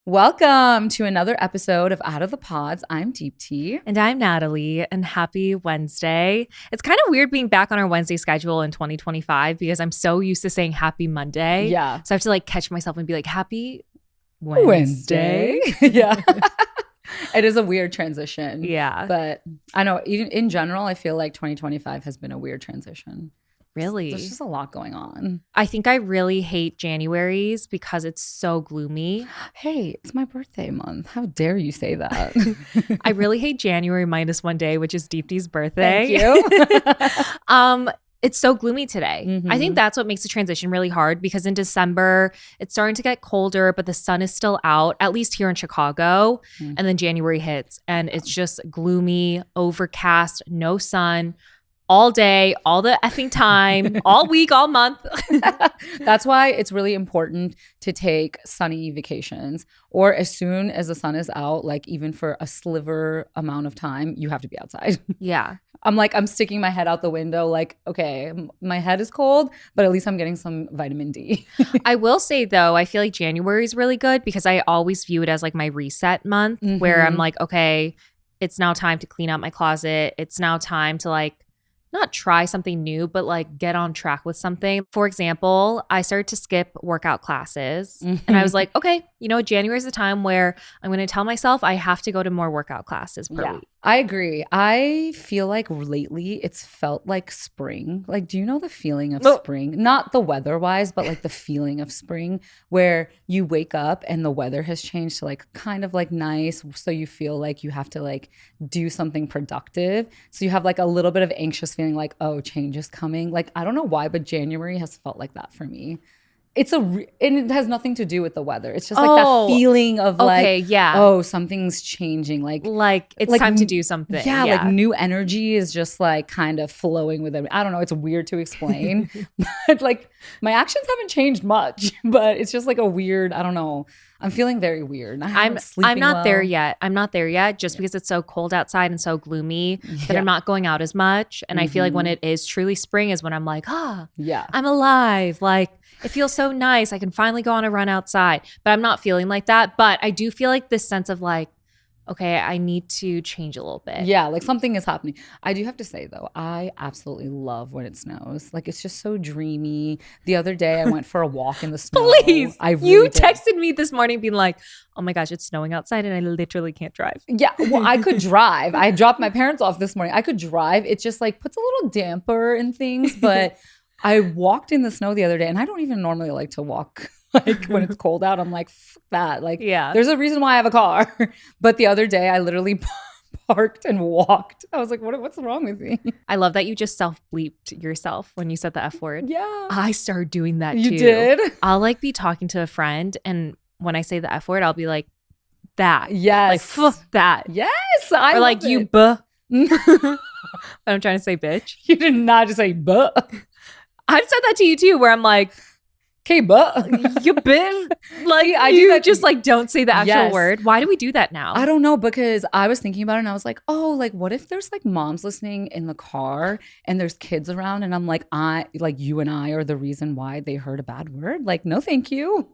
Welcome to another episode of Out of the Pods. I'm Deepti. And I'm Natalie, and happy Wednesday. It's kind of weird being back on our Wednesday schedule in 2025 because I'm so used to saying happy Monday. Yeah. So I have to catch myself and be like, happy Wednesday. Yeah. It is a weird transition. Yeah. But I know in general, I feel like 2025 has been a weird transition. Really? There's just a lot going on. I think I really hate Januaries because it's so gloomy. Hey, it's my birthday month. How dare you say that? I really hate January minus one day, which is Deepti's birthday. Thank you. It's so gloomy today. Mm-hmm. I think that's what makes the transition really hard because in December, it's starting to get colder, but the sun is still out, at least here in Chicago. Mm. And then January hits and it's just gloomy, overcast, no sun. All day, all the effing time, all week, all month. That's why it's really important to take sunny vacations, or as soon as the sun is out, like even for a sliver amount of time, you have to be outside. Yeah. I'm sticking my head out the window like, okay, my head is cold, but at least I'm getting some vitamin D. I will say though, I feel like January is really good because I always view it as like my reset month where I'm like, okay, it's now time to clean out my closet. It's now time to not try something new, but get on track with something. For example, I started to skip workout classes and I was like, okay, January is the time where I'm going to tell myself I have to go to more workout classes per week. I agree. I feel like lately it's felt like spring. Do you know the feeling of spring? Not the weather-wise, but the feeling of spring where you wake up and the weather has changed to kind of nice. So you feel like you have to do something productive. So you have a little bit of anxious feeling oh, change is coming. I don't know why, but January has felt like that for me. And it has nothing to do with the weather. It's just that feeling of oh, something's changing. It's time to do something. Yeah, new energy is just kind of flowing with it. I don't know. It's weird to explain. But my actions haven't changed much, but it's just a weird, I don't know. I'm feeling very weird. I'm not there yet. I'm not there yet just because it's so cold outside and so gloomy that I'm not going out as much. And I feel like when it is truly spring is when I'm I'm alive. It feels so nice. I can finally go on a run outside. But I'm not feeling like that. But I do feel this sense of okay, I need to change a little bit. Yeah, something is happening. I do have to say, though, I absolutely love when it snows. It's just so dreamy. The other day, I went for a walk in the snow. Please. You texted me this morning being oh my gosh, it's snowing outside and I literally can't drive. Yeah, well, I could drive. I dropped my parents off this morning. I could drive. It just puts a little damper in things. But I walked in the snow the other day and I don't even normally like to walk when it's cold out. I'm fuck that. Yeah. There's a reason why I have a car. But the other day I literally parked and walked. I was what's wrong with me? I love that you just self-bleeped yourself when you said the F word. Yeah. I started doing that too. You did? I'll be talking to a friend and when I say the F word, I'll be that. Yes. Fuck that. Yes. Or you buh. But I'm trying to say bitch. You did not just say buh. I've said that to you too, where I'm okay, but you bitch. I do that. Just don't say the actual word. Why do we do that now? I don't know, because I was thinking about it and I was oh, what if there's moms listening in the car and there's kids around and I'm you and I are the reason why they heard a bad word? No, thank you.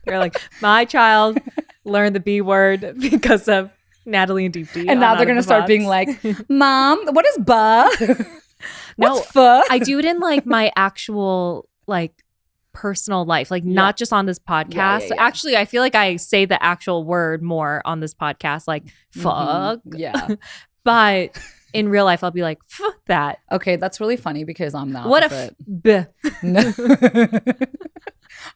They're my child learned the B word because of Natalie and Deepti. And now they're going to start being Mom, what is buh? What's fuh? I do it in my actual personal life, not just on this podcast. Yeah. Actually, I feel I say the actual word more on this podcast, fuck. Yeah. But in real life, I'll be fuck that. Okay, that's really funny because I'm not. What if no.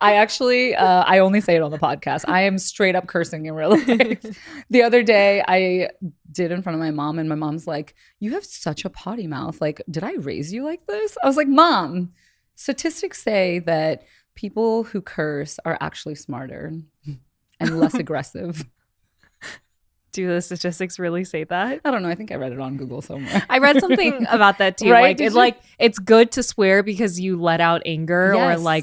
I actually, I only say it on the podcast. I am straight up cursing in real life. The other day, I did in front of my mom, and my mom's you have such a potty mouth. Did I raise you like this? I was Mom, statistics say that people who curse are actually smarter and less aggressive. Do the statistics really say that? I don't know. I think I read it on Google somewhere. I read something about that too. Right? It's good to swear because you let out anger yes. or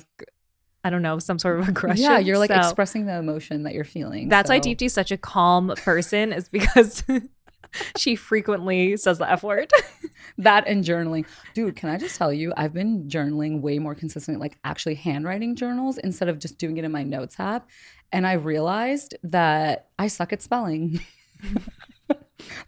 I don't know, some sort of aggression. Yeah, you're expressing the emotion that you're feeling. That's why Deepti is such a calm person, is because she frequently says the F word. That and journaling. Dude, can I just tell you, I've been journaling way more consistently, actually handwriting journals instead of just doing it in my notes app. and I realized that I suck at spelling.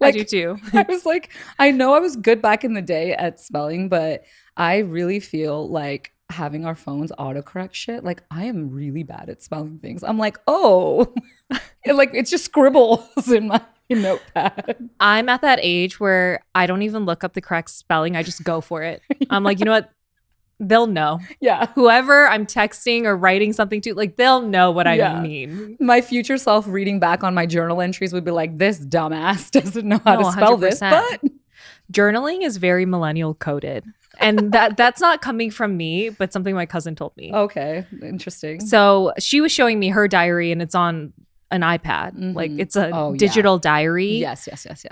I do too. I was like, I know I was good back in the day at spelling, but I really feel like having our phones autocorrect shit, like I am really bad at spelling things. I'm like, oh, like it's just scribbles in my notepad. I'm at that age where I don't even look up the correct spelling. I just go for it. I'm like, you know what? They'll know. Yeah. Whoever I'm texting or writing something to, like they'll know what I mean. My future self reading back on my journal entries would be like, this dumbass doesn't know how to spell 100%. This, but journaling is very millennial coded. And that's not coming from me, but something my cousin told me. Okay. Interesting. So she was showing me her diary and it's on an iPad. Mm-hmm. Like it's a digital diary. Yes.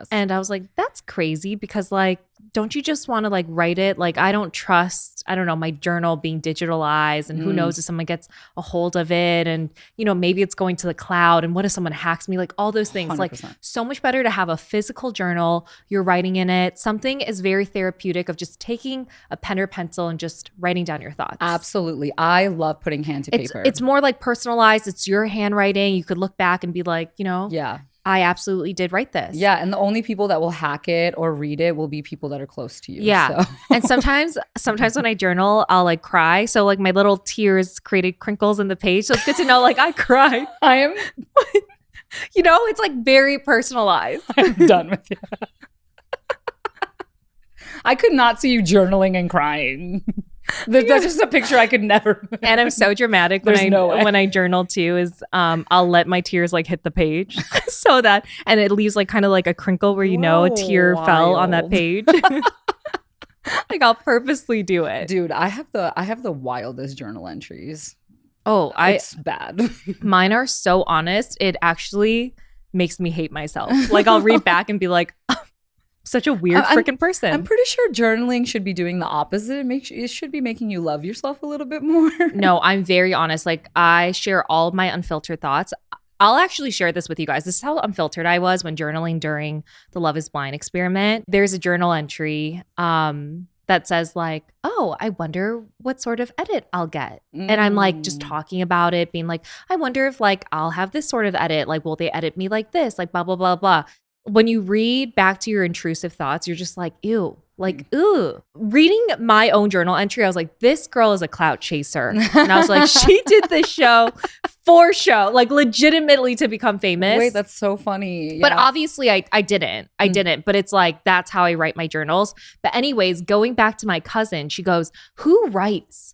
And I was like, that's crazy because like, don't you just want to like write it? Like, I don't trust, I don't know, my journal being digitalized and who knows if someone gets a hold of it and, you know, maybe it's going to the cloud and what if someone hacks me? Like all those things, 100%. Like so much better to have a physical journal. You're writing in it. Something is very therapeutic of just taking a pen or pencil and just writing down your thoughts. Absolutely. I love putting hand to paper. It's more like personalized. It's your handwriting. You could look back and be like, you know, I absolutely did write this. Yeah. And the only people that will hack it or read it will be people that are close to you. Yeah. So. And sometimes when I journal, I'll like cry. So like my little tears created crinkles in the page. So it's good to know like I cry. I am, you know, it's like very personalized. I'm done with you. I could not see you journaling and crying. That's just a picture I could never. And I'm so dramatic when I journal too. Is I'll let my tears like hit the page, so that and it leaves like kind of like a crinkle where you know a tear fell on that page. Like I'll purposely do it, dude. I have the wildest journal entries. Oh, it's bad. Mine are so honest. It actually makes me hate myself. Like I'll read back and be like. Such a weird freaking person. I'm pretty sure journaling should be doing the opposite. It should be making you love yourself a little bit more. No, I'm very honest. Like I share all of my unfiltered thoughts. I'll actually share this with you guys. This is how unfiltered I was when journaling during the Love is Blind experiment. There's a journal entry that says like, oh, I wonder what sort of edit I'll get. And I'm like just talking about it, being like, I wonder if like I'll have this sort of edit. Like, will they edit me like this? Like blah, blah, blah, blah. When you read back to your intrusive thoughts, you're just like, ew, like, ooh. Reading my own journal entry, I was like, this girl is a clout chaser. And I was like, she did this show for show, like legitimately to become famous. Wait, that's so funny. Yeah. But obviously I didn't. I didn't. But it's like, that's how I write my journals. But anyways, going back to my cousin, she goes, who writes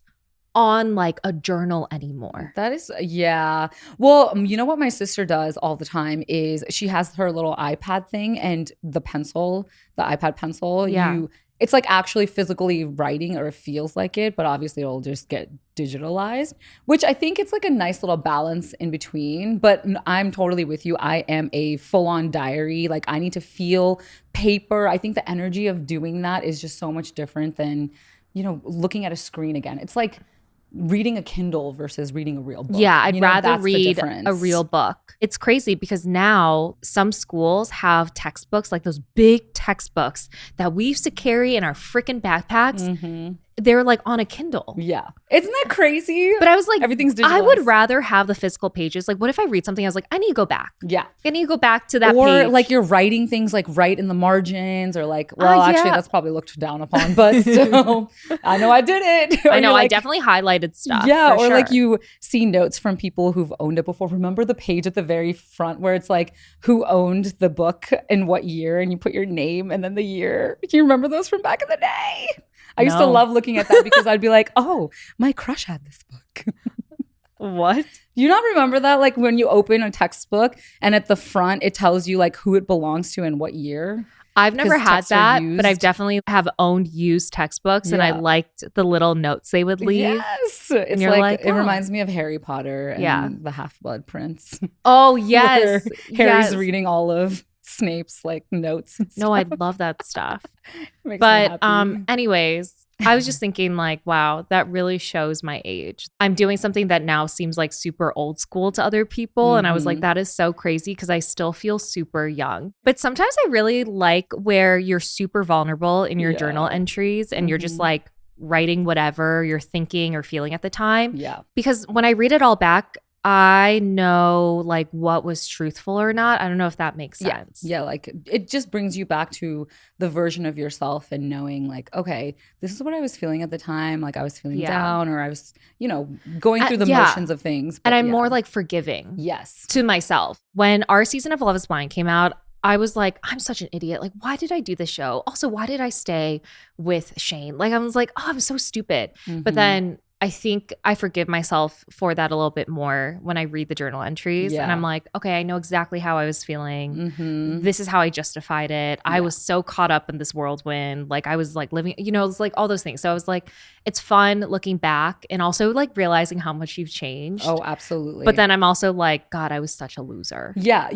on like a journal anymore? That is, yeah. Well, you know what my sister does all the time is she has her little iPad thing and the iPad pencil. Yeah. It's like actually physically writing, or it feels like it, but obviously it'll just get digitalized, which I think it's like a nice little balance in between. But I'm totally with you. I am a full-on diary. Like I need to feel paper. I think the energy of doing that is just so much different than, you know, looking at a screen again. It's like reading a Kindle versus reading a real book. Yeah, I'd rather read a real book. It's crazy because now some schools have textbooks, like those big textbooks that we used to carry in our freaking backpacks. Mm-hmm. They're like on a Kindle. Yeah. Isn't that crazy? But I was like, everything's digitalized. I would rather have the physical pages. Like, what if I read something? I was like, I need to go back. Yeah. I need to go back to that or page. Or like you're writing things like right in the margins, or like, well, actually that's probably looked down upon, but still, I know I did it. I know, like, I definitely highlighted stuff. Yeah. Or sure. like you see notes from people who've owned it before. Remember the page at the very front where it's like who owned the book in what year, and you put your name and then the year. Do you remember those from back in the day? I used to love looking at that because I'd be like, oh, my crush had this book. What? Do you not remember that? Like when you open a textbook and at the front, it tells you like who it belongs to and what year. I've never had that, but I've definitely have owned used textbooks and I liked the little notes they would leave. Yes. It's like it reminds me of Harry Potter and the Half-Blood Prince. Oh, yes. Harry's reading all of Snape's like notes and stuff. No, I love that stuff. But anyways, I was just thinking like, wow, that really shows my age. I'm doing something that now seems like super old school to other people. Mm-hmm. And I was like, that is so crazy because I still feel super young. But sometimes I really like where you're super vulnerable in your journal entries and you're just like writing whatever you're thinking or feeling at the time. Yeah. Because when I read it all back, I know like what was truthful or not. I don't know if that makes sense. Yeah, like it just brings you back to the version of yourself and knowing like, okay, this is what I was feeling at the time. Like I was feeling down, or I was, going through the motions of things. And I'm more like forgiving to myself. When our season of Love is Blind came out, I was like, I'm such an idiot. Like, why did I do this show? Also, why did I stay with Shane? Like, I was like, oh, I'm so stupid. But then I think I forgive myself for that a little bit more when I read the journal entries. And I'm like, okay, I know exactly how I was feeling. This is how I justified it. I was so caught up in this whirlwind. Like I was like living, it's like all those things. So I was like, it's fun looking back and also like realizing how much you've changed. Oh, absolutely. But then I'm also like, God, I was such a loser. Yeah.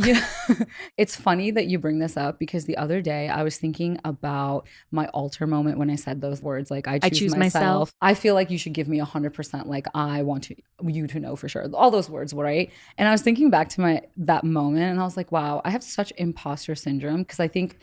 It's funny that you bring this up because the other day I was thinking about my altar moment when I said those words, like I choose myself. I feel like you should give me 100%. Like I want you to know for sure. All those words were right. And I was thinking back to that moment and I was like, wow, I have such imposter syndrome because I think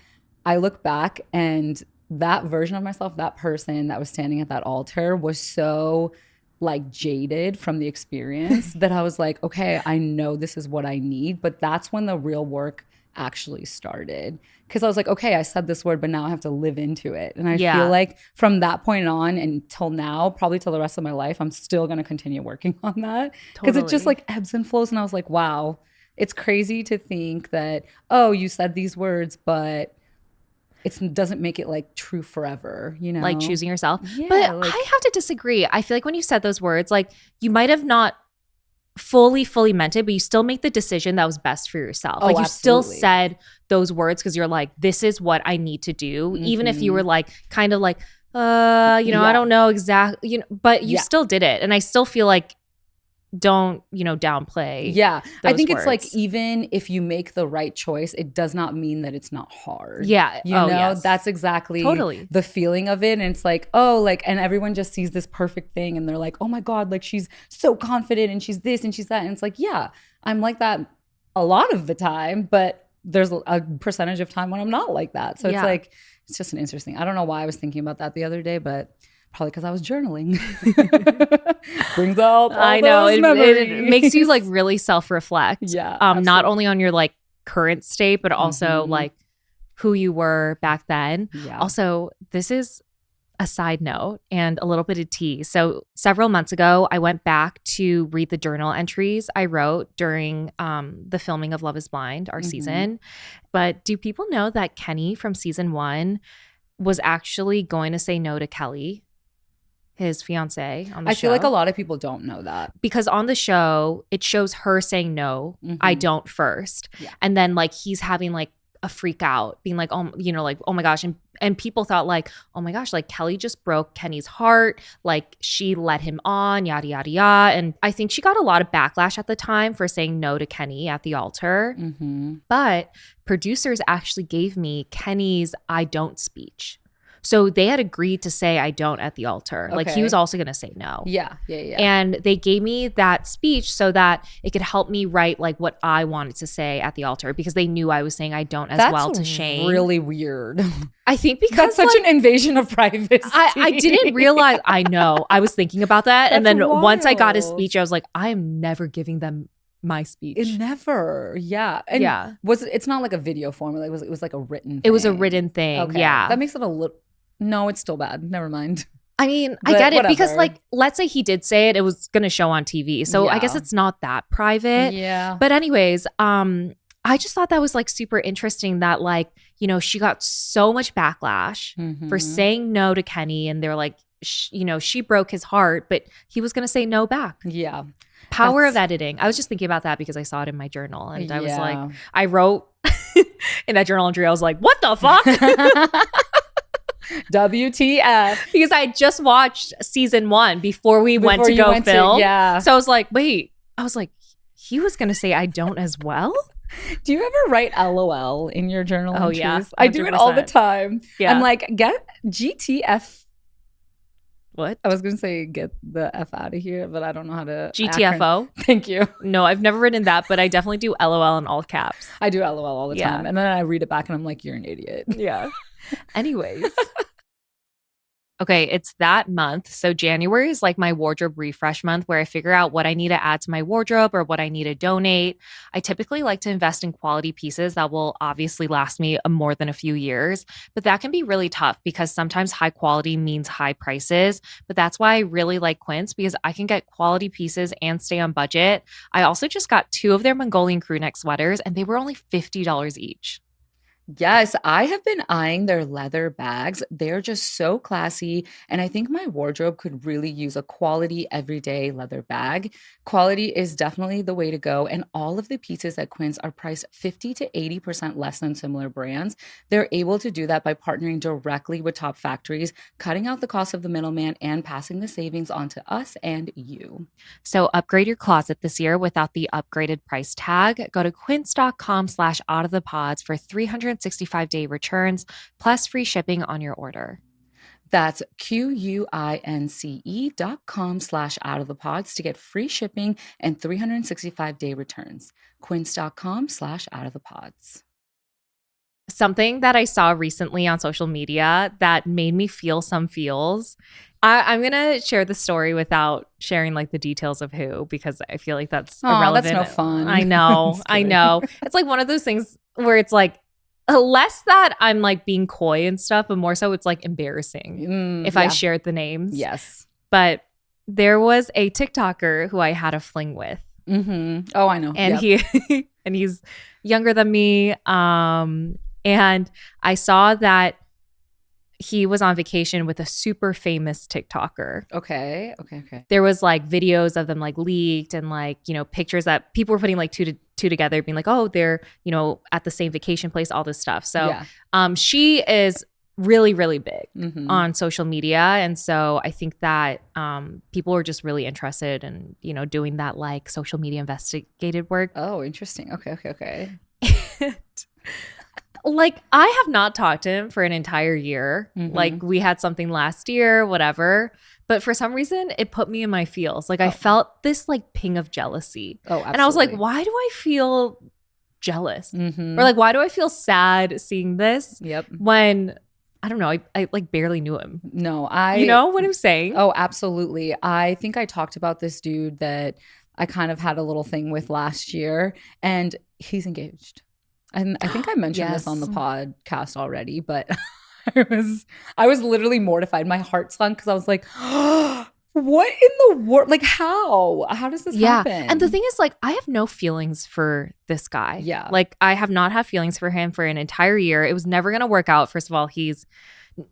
I look back and that version of myself, that person that was standing at that altar was so like jaded from the experience that I was like, okay, I know this is what I need. But that's when the real work actually started. Because I was like, okay, I said this word, but now I have to live into it. And I feel like from that point on until now, probably till the rest of my life, I'm still going to continue working on that. Because it just like ebbs and flows. And I was like, wow, it's crazy to think that, oh, you said these words, but it doesn't make it like true forever, Like choosing yourself. Yeah, but I have to disagree. I feel like when you said those words, like you might have not fully meant it, but you still make the decision that was best for yourself. Like you still said those words because you're like, this is what I need to do. Even if you were like, kind of like, I don't know exactly, but you still did it. And I still feel like don't downplay I think words. It's like even if you make the right choice, it does not mean that it's not hard. That's exactly totally the feeling of it. And it's like, oh, like, and everyone just sees this perfect thing and they're like, oh my God, like she's so confident and she's this and she's that. And it's like, yeah, I'm like that a lot of the time, but there's a percentage of time when I'm not like that. So it's like, it's just an interesting, I don't know why I was thinking about that the other day, but probably because I was journaling. Brings out all those memories. It makes you like really self-reflect. Not only on your like current state, but also like who you were back then. Also, this is a side note and a little bit of tea. So several months ago, I went back to read the journal entries I wrote during the filming of Love is Blind, our season. But do people know that Kenny from season 1 was actually going to say no to Kelly, his fiance on the show? I feel like a lot of people don't know that. Because on the show, it shows her saying no, I don't first. And then like he's having like a freak out, being like, oh, like, oh my gosh. And people thought like, oh my gosh, like Kelly just broke Kenny's heart. Like she led him on, yada, yada, yada. And I think she got a lot of backlash at the time for saying no to Kenny at the altar. But producers actually gave me Kenny's I don't speech. So they had agreed to say I don't at the altar. Like he was also going to say no. Yeah. And they gave me that speech so that it could help me write like what I wanted to say at the altar because they knew I was saying I don't as well to Shane. That's really weird. I think because that's such an invasion of privacy. I didn't realize. I know. I was thinking about that. And then once I got his speech, I was like, I am never giving them my speech. It never. Yeah. And it's not like a video form. Like it was like a written thing. It was a written thing. Okay. Yeah. That makes it a little. No, it's still bad. Never mind. I mean, I get it because like, let's say he did say it, it was going to show on TV. So I guess it's not that private. Yeah. But anyways, I just thought that was like super interesting that like, she got so much backlash for saying no to Kenny. And they're like, she broke his heart, but he was going to say no back. Yeah. Power of editing. I was just thinking about that because I saw it in my journal and I was like, I wrote in that journal entry, I was like, what the fuck? WTF. Because I just watched season 1 before we went to go film. So I was like, wait. I was like, he was going to say I don't as well? Do you ever write LOL in your journal entries? Yeah. 100%. I do it all the time. Yeah. I'm like, get GTF. What? I was going to say get the F out of here, but I don't know how to. GTFO. Thank you. No, I've never written that, but I definitely do LOL in all caps. I do LOL all the time. And then I read it back and I'm like, you're an idiot. Yeah. Anyways. Okay, it's that month. So January is like my wardrobe refresh month where I figure out what I need to add to my wardrobe or what I need to donate. I typically like to invest in quality pieces that will obviously last me more than a few years, but that can be really tough because sometimes high quality means high prices. But that's why I really like Quince because I can get quality pieces and stay on budget. I also just got 2 of their Mongolian crew neck sweaters and they were only $50 each. Yes, I have been eyeing their leather bags. They're just so classy. And I think my wardrobe could really use a quality everyday leather bag. Quality is definitely the way to go. And all of the pieces at Quince are priced 50 to 80% less than similar brands. They're able to do that by partnering directly with top factories, cutting out the cost of the middleman and passing the savings on to us and you. So upgrade your closet this year without the upgraded price tag. Go to quince.com/out of the pods for 365-day returns plus free shipping on your order. That's QUINCE.com/out of the pods to get free shipping and 365-day returns. Quince.com/out of the pods. Something that I saw recently on social media that made me feel some feels. I'm going to share the story without sharing like the details of who, because I feel like that's irrelevant. That's no fun. I know. I know. It's like one of those things where it's like, less that I'm like being coy and stuff, but more so it's like embarrassing if I shared the names. Yes. But there was a TikToker who I had a fling with. Mm-hmm. Oh, I know. And he's younger than me. And I saw that he was on vacation with a super famous TikToker. Okay. There was like videos of them like leaked and like, you know, pictures that people were putting like two together being like, oh, they're, you know, at the same vacation place, all this stuff. So she is really, really big on social media. And so I think that people are just really interested in, you know, doing that like social media investigative work. Oh, interesting. Okay. Like, I have not talked to him for an entire year. Like, we had something last year, whatever. But for some reason, it put me in my feels. Like, I felt this, like, ping of jealousy. Oh, absolutely. And I was like, why do I feel jealous? Or, like, why do I feel sad seeing this? Yep. When, I don't know, I like, barely knew him. No, You know what I'm saying? Oh, absolutely. I think I talked about this dude that I kind of had a little thing with last year. And he's engaged. And I think I mentioned this on the podcast already, but I was literally mortified. My heart sunk because I was like, what in the world? Like, how does this happen? And the thing is, like, I have no feelings for this guy. Yeah. Like, I have not had feelings for him for an entire year. It was never going to work out. First of all, he's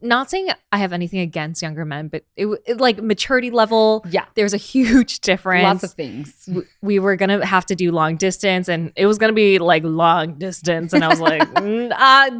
not saying I have anything against younger men, but it like maturity level. Yeah. There's a huge difference. Lots of things. We were going to have to do long distance and it was going to be like long distance. And I was like,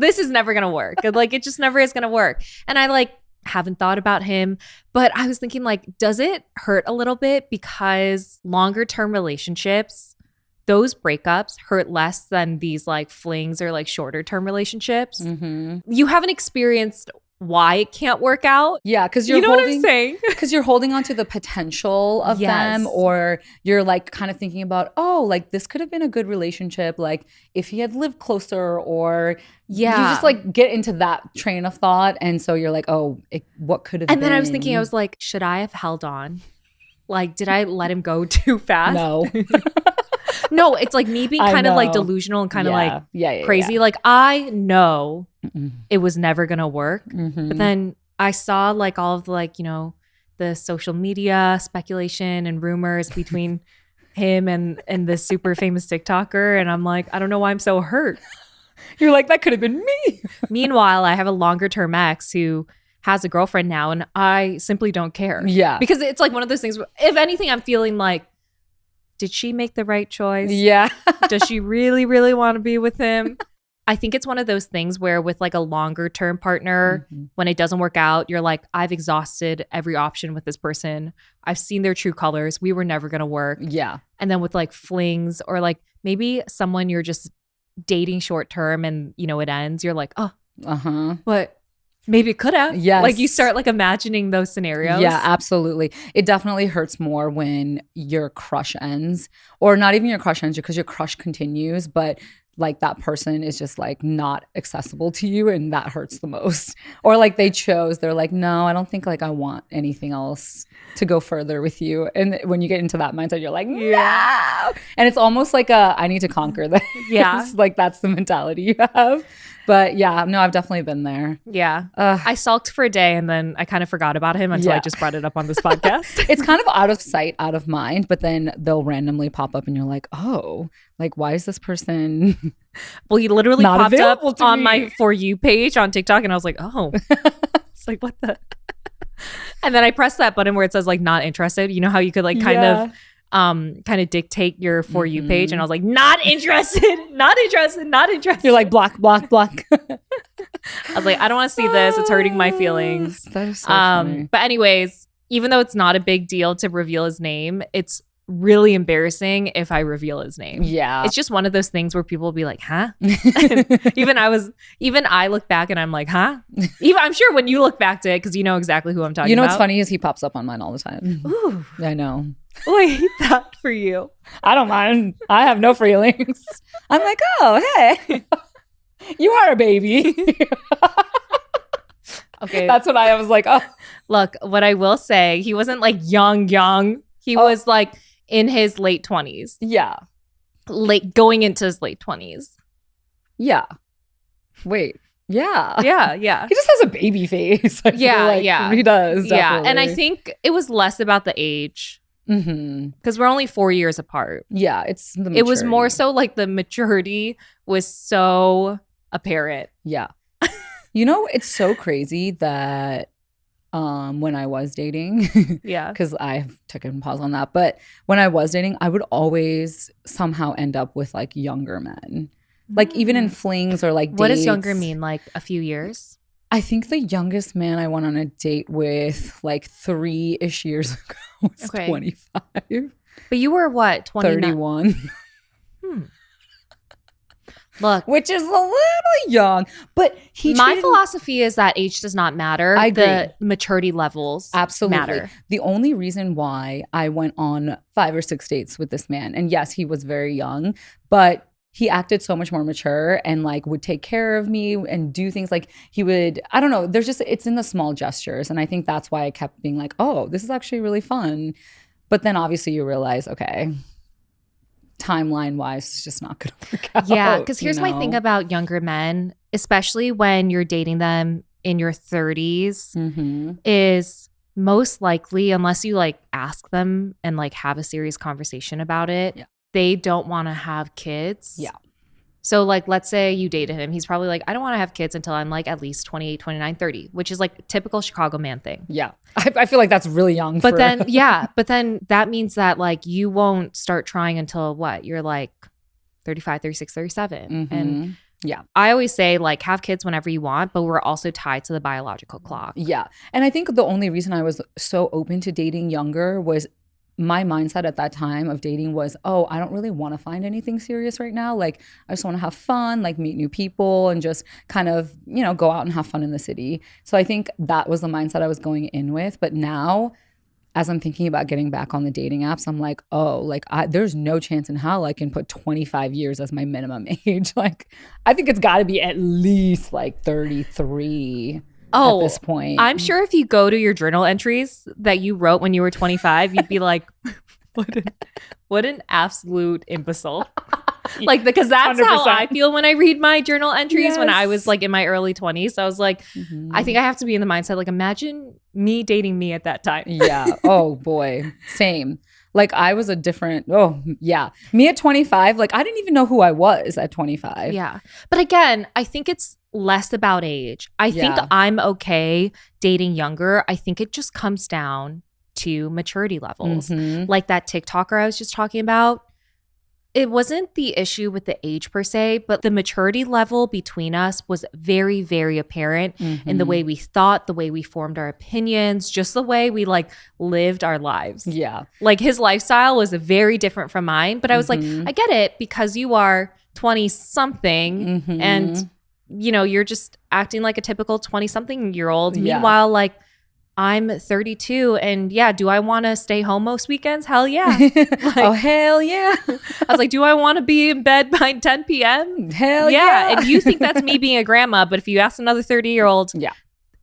this is never going to work. Like, it just never is going to work. And I like haven't thought about him, but I was thinking like, does it hurt a little bit because longer term relationships, those breakups hurt less than these like flings or like shorter term relationships? You haven't experienced why it can't work out. Yeah, because you know what I'm saying? Because you're holding on to the potential of them, or you're like kind of thinking about, oh, like this could have been a good relationship, like if he had lived closer, or you just like get into that train of thought, and so you're like, oh, what could have been? And then I was thinking, I was like, should I have held on? Like, did I let him go too fast? No. No, it's like me being kind of like delusional and kind of like crazy. Like, I know it was never going to work. But then I saw like all of the like, you know, the social media speculation and rumors between him and this super famous TikToker. And I'm like, I don't know why I'm so hurt. You're like, that could have been me. Meanwhile, I have a longer term ex who has a girlfriend now and I simply don't care. Yeah. Because it's like one of those things where, if anything, I'm feeling like, did she make the right choice? Yeah. Does she really, really want to be with him? I think it's one of those things where with like a longer term partner, when it doesn't work out, you're like, I've exhausted every option with this person. I've seen their true colors. We were never going to work. Yeah. And then with like flings or like maybe someone you're just dating short term and, you know, it ends, you're like, oh, but maybe it could have. Yes. Like you start like imagining those scenarios. Yeah, absolutely. It definitely hurts more when your crush ends, or not even your crush ends because your crush continues, but like that person is just like not accessible to you, and that hurts the most. Or like they're like, no, I don't think like I want anything else to go further with you. And when you get into that mindset, you're like, no. And it's almost like I need to conquer this. Yeah. Like that's the mentality you have. But yeah, no, I've definitely been there. Yeah. I sulked for a day and then I kind of forgot about him until I just brought it up on this podcast. It's kind of out of sight, out of mind, but then they'll randomly pop up and you're like, oh, like why is this person well, he literally not popped up on me? my For You page on TikTok and I was like, oh. It's like, what the? And then I pressed that button where it says like not interested. You know how you could like kind of dictate your For You page, and I was like, not interested, not interested, not interested. You're like block. I was like, I don't want to see this. It's hurting my feelings. That is so funny. But anyways, even though it's not a big deal to reveal his name, it's really embarrassing if I reveal his name. Yeah. It's just one of those things where people will be like, huh? even I look back and I'm like, huh? Even I'm sure when you look back to it, because you know exactly who I'm talking about. You know what's funny is he pops up on mine all the time. Ooh. I know. Oh, I hate that for you. I don't mind. I have no feelings. I'm like, oh, hey, you are a baby. Okay. That's what I was like, oh. Look, what I will say, he wasn't like young. He was like in his late 20s. Yeah. Going into his late 20s. Yeah. Wait. Yeah. Yeah. He just has a baby face. I feel like he does. Definitely. Yeah. And I think it was less about the age. Because we're only 4 years apart. Yeah. It was more so like the maturity was so apparent. Yeah. You know, it's so crazy that when I was dating, because I've taken a pause on that, but when I was dating, I would always somehow end up with like younger men. Like even in flings or like dates. What does younger mean? Like a few years? I think the youngest man I went on a date with like 3-ish years ago was 25. But you were what? 31. Look, which is a little young, but my philosophy is that age does not matter. I agree. The maturity levels absolutely matter. The only reason why I went on 5 or 6 dates with this man, and yes, he was very young, but he acted so much more mature and like would take care of me and do things like he would, I don't know, it's in the small gestures. And I think that's why I kept being like, oh, this is actually really fun. But then obviously you realize, okay, timeline wise, it's just not going to work out. Yeah, because here's my thing about younger men, especially when you're dating them in your 30s, is most likely, unless you like ask them and like have a serious conversation about it, they don't want to have kids. Yeah. So like, let's say you dated him. He's probably like, I don't want to have kids until I'm like at least 28, 29, 30, which is like typical Chicago man thing. Yeah. I feel like that's really young. But then that means that like you won't start trying until what? You're like 35, 36, 37. And yeah, I always say like have kids whenever you want, but we're also tied to the biological clock. Yeah. And I think the only reason I was so open to dating younger was my mindset at that time of dating was, oh, I don't really want to find anything serious right now. Like, I just want to have fun, like meet new people and just kind of, you know, go out and have fun in the city. So I think that was the mindset I was going in with. But now, as I'm thinking about getting back on the dating apps, I'm like, oh, like there's no chance in hell I can put 25 years as my minimum age. Like, I think it's got to be at least like 33. At this point. I'm sure if you go to your journal entries that you wrote when you were 25, you'd be like, what an absolute imbecile. Like, because that's 100%. How I feel when I read my journal entries when I was like in my early 20s. I was like, I think I have to be in the mindset, like, imagine me dating me at that time. Yeah. Oh boy. Same. Like I was a different, me at 25, like I didn't even know who I was at 25. Yeah. But again, I think it's less about age. I think I'm okay dating younger. I think it just comes down to maturity levels. Like that TikToker I was just talking about. It wasn't the issue with the age per se, but the maturity level between us was very, very apparent in the way we thought, the way we formed our opinions, just the way we like lived our lives. Yeah. Like his lifestyle was very different from mine, but I was like, I get it because you are 20 something and you know, you're just acting like a typical 20 something year old. Meanwhile, like I'm 32 and yeah, do I want to stay home most weekends? Hell yeah. Oh, hell yeah. I was like, do I want to be in bed by 10 p.m.? Hell yeah. And you think that's me being a grandma, but if you ask another 30-year-old, yeah,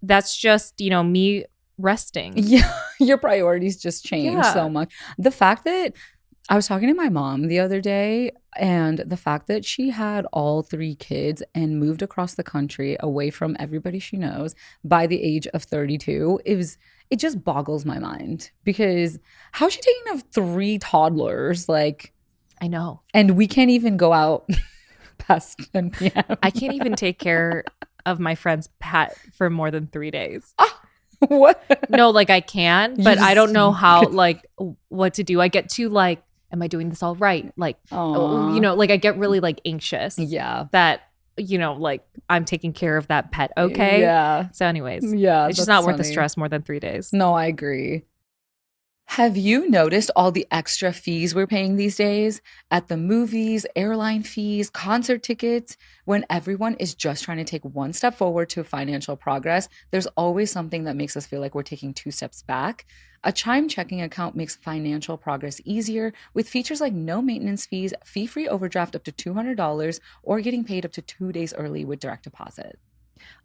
that's just, me resting. Yeah, your priorities just change so much. The fact that I was talking to my mom the other day, and the fact that she had all 3 kids and moved across the country away from everybody she knows by the age of 32, it just boggles my mind, because how's she taking of 3 toddlers? Like, I know. And we can't even go out past 10 p.m. I can't even take care of my friend's pet for more than 3 days. What? No, like I can, but I don't know how, like, what to do. I get too like, am I doing this all right? Like, like I get really like anxious. Yeah. That, like I'm taking care of that pet. Okay. Yeah. So anyways, yeah, it's just not worth the stress more than 3 days. No, I agree. Have you noticed all the extra fees we're paying these days? At the movies, airline fees, concert tickets. When everyone is just trying to take one step forward to financial progress, there's always something that makes us feel like we're taking 2 steps back. A Chime checking account makes financial progress easier with features like no maintenance fees, fee-free overdraft up to $200, or getting paid up to 2 days early with direct deposit.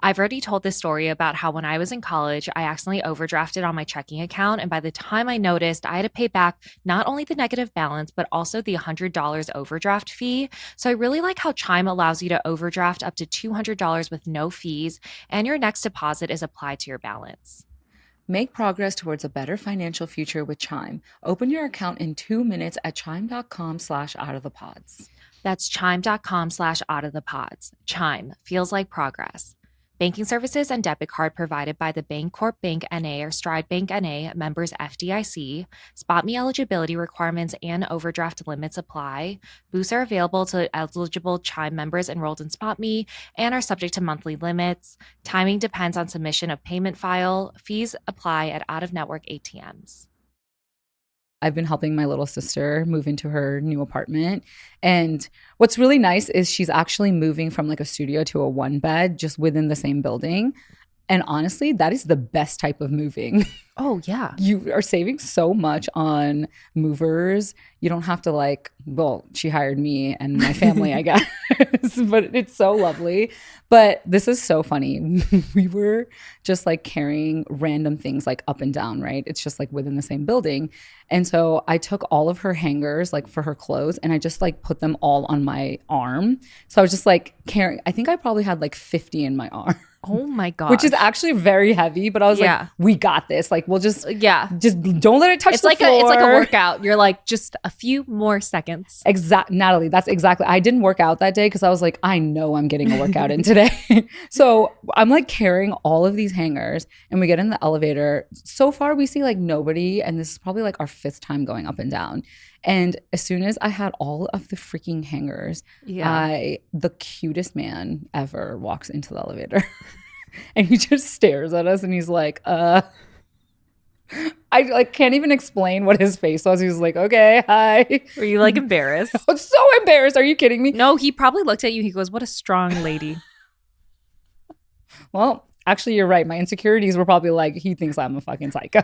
I've already told this story about how when I was in college, I accidentally overdrafted on my checking account. And by the time I noticed, I had to pay back not only the negative balance, but also the $100 overdraft fee. So I really like how Chime allows you to overdraft up to $200 with no fees, and your next deposit is applied to your balance. Make progress towards a better financial future with Chime. Open your account in 2 minutes at chime.com/outofthepods. That's chime.com/outofthepods. Chime feels like progress. Banking services and debit card provided by the Bancorp Bank N.A. or Stride Bank N.A. members FDIC. SpotMe eligibility requirements and overdraft limits apply. Boosts are available to eligible Chime members enrolled in SpotMe and are subject to monthly limits. Timing depends on submission of payment file. Fees apply at out-of-network ATMs. I've been helping my little sister move into her new apartment. And what's really nice is she's actually moving from like a studio to a 1-bed just within the same building. And honestly, that is the best type of moving. Oh, yeah. You are saving so much on movers. You don't have to she hired me and my family, I guess, but it's so lovely. But this is so funny. We were just like carrying random things like up and down, right? It's just like within the same building. And so I took all of her hangers like for her clothes and I just like put them all on my arm. So I was just like carrying, I think I probably had like 50 in my arm. Oh my God. Which is actually very heavy, but I was like, we got this. Like, we'll just don't let it touch the floor. It's like a workout. You're like, just a few more seconds. Natalie, that's exactly. I didn't work out that day because I was like, I know I'm getting a workout in today. So I'm like carrying all of these hangers and we get in the elevator. So far we see like nobody. And this is probably like our 5th time going up and down. And as soon as I had all of the freaking hangers, the cutest man ever walks into the elevator. And he just stares at us and he's like, I like can't even explain what his face was. He was like, okay, hi. Were you like embarrassed? I was so embarrassed. Are you kidding me? No, he probably looked at you. He goes, what a strong lady. Well, actually, you're right. My insecurities were probably like, he thinks I'm a fucking psycho.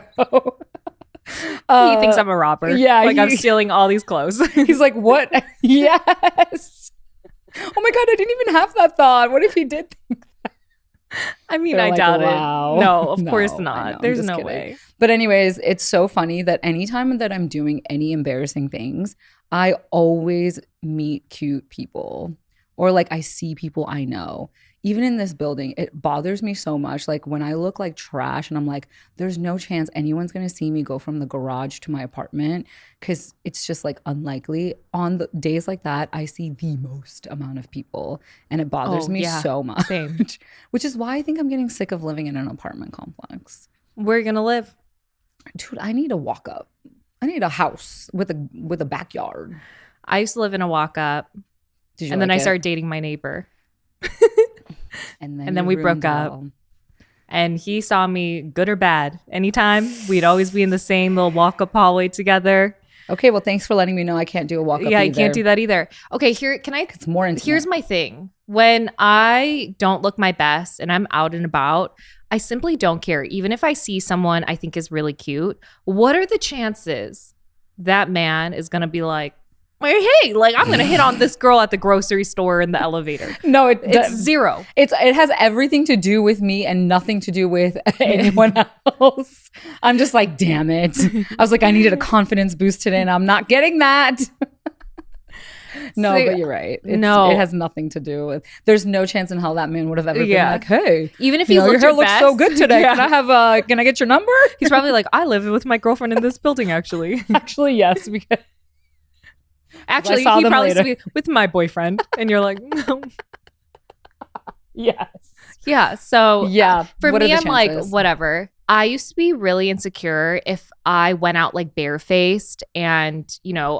He thinks I'm a robber. Yeah. Like I'm stealing all these clothes. He's like, what? Yes. Oh my God, I didn't even have that thought. What if he did think that? I mean, I doubt it. No, of course not. There's no way. But anyways, it's so funny that anytime that I'm doing any embarrassing things, I always meet cute people or like I see people I know. Even in this building, it bothers me so much. Like when I look like trash and I'm like, there's no chance anyone's going to see me go from the garage to my apartment because it's just like unlikely. On the days like that, I see the most amount of people and it bothers me so much. Same. Which is why I think I'm getting sick of living in an apartment complex. Where are you going to live? Dude, I need a walk up. I need a house with a backyard. I used to live in a walk up. And then I started dating my neighbor. And then we broke up. And he saw me good or bad. Anytime, we'd always be in the same little walk-up hallway together. Okay, well, thanks for letting me know I can't do a walk-up Yeah, I can't do that either. Okay, it's more intimate. Here's my thing. When I don't look my best and I'm out and about, I simply don't care. Even if I see someone I think is really cute, what are the chances that man is going to be like, hey, like I'm going to hit on this girl at the grocery store in the elevator? No, it's zero. It has everything to do with me and nothing to do with anyone else. I'm just like, damn it. I was like, I needed a confidence boost today and I'm not getting that. No, but you're right. It has nothing to do with. There's no chance in hell that man would have ever been like, "Hey, even if he your hair looks best, so good today. Can I get your number?" He's probably like, "I live with my girlfriend in this building, actually." Actually, yes. Because actually, he probably be with my boyfriend, and you're like, "No." Yes. Yeah. So for me, I'm like, whatever. I used to be really insecure if I went out like barefaced and,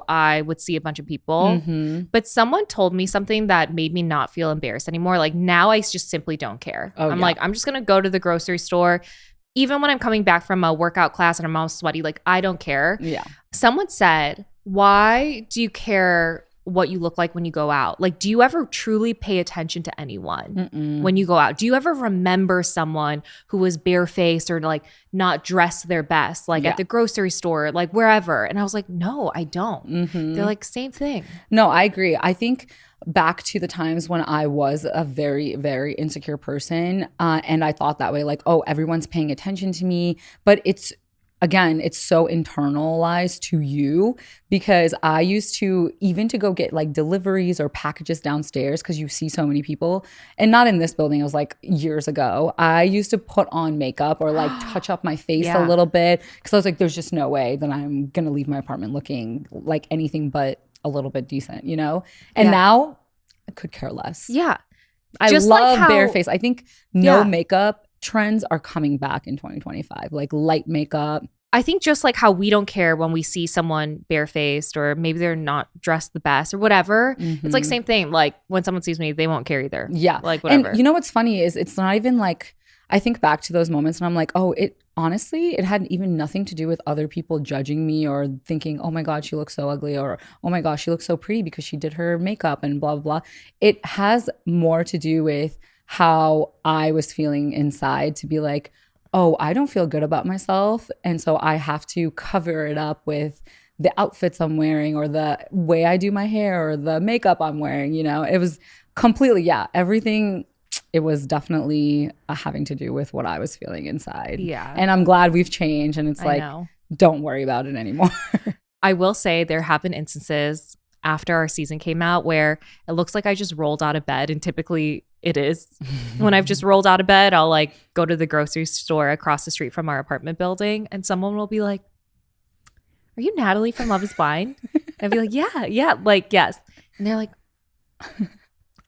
I would see a bunch of people. Mm-hmm. But someone told me something that made me not feel embarrassed anymore. Like now I just simply don't care. I'm like, I'm just going to go to the grocery store. Even when I'm coming back from a workout class and I'm all sweaty, like I don't care. Yeah. Someone said, why do you care what you look like when you go out? Like, do you ever truly pay attention to anyone when you go out? Do you ever remember someone who was barefaced or like not dressed their best, like at the grocery store, like wherever? And I was like, no, I don't. Mm-hmm. They're like, same thing. No, I agree. I think back to the times when I was a very, very insecure person and I thought that way, like, oh, everyone's paying attention to me. But it's so internalized to you, because I used to, even to go get like deliveries or packages downstairs, because you see so many people, and not in this building, it was like years ago, I used to put on makeup or like touch up my face a little bit, because I was like, there's just no way that I'm going to leave my apartment looking like anything but a little bit decent, And now I could care less. Yeah. I just love bareface. I think no makeup trends are coming back in 2025, like light makeup. I think just like how we don't care when we see someone barefaced or maybe they're not dressed the best or whatever. Mm-hmm. It's like same thing. Like when someone sees me, they won't care either. Yeah. Like whatever. And what's funny is it's not even like, I think back to those moments and I'm like, oh, it had even nothing to do with other people judging me or thinking, oh my God, she looks so ugly, or oh my gosh, she looks so pretty because she did her makeup and blah, blah, blah. It has more to do with how I was feeling inside, to be like, oh, I don't feel good about myself. And so I have to cover it up with the outfits I'm wearing or the way I do my hair or the makeup I'm wearing. It was completely, everything. It was definitely having to do with what I was feeling inside. Yeah. And I'm glad we've changed. And it's don't worry about it anymore. I will say there have been instances after our season came out where it looks like I just rolled out of bed, and typically it is. When I've just rolled out of bed, I'll like go to the grocery store across the street from our apartment building and someone will be like, are you Natalie from Love is Blind? I'd be like, yeah, like, yes. And they're like,